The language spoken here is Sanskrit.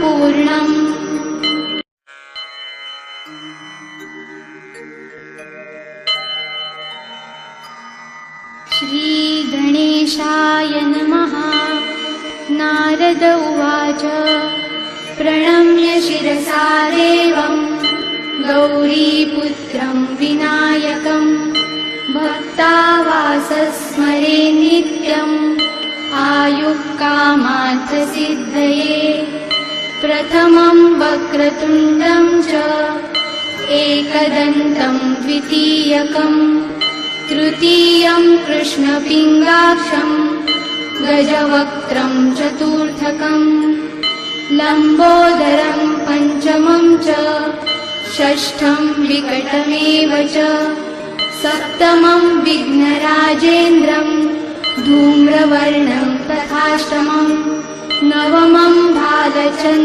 पूर्णम्। श्रीगणेशाय नमः। नारद उवाच प्रणम्य शिरसा देवं गौरीपुत्रं विनायकं भक्तावासस्मरे नित्यम् आयुः कामार्थसिद्धये। प्रथमं वक्रतुण्डं च एकदन्तं द्वितीयकं तृतीयं कृष्णपिङ्गाक्षं गजवक्त्रं चतुर्थकं लम्बोदरं पञ्चमं च षष्ठं विकटमेव च सप्तमं विघ्नराजेन्द्रं धूम्रवर्णं तथाष्टमं नवमं भालचन्द्रं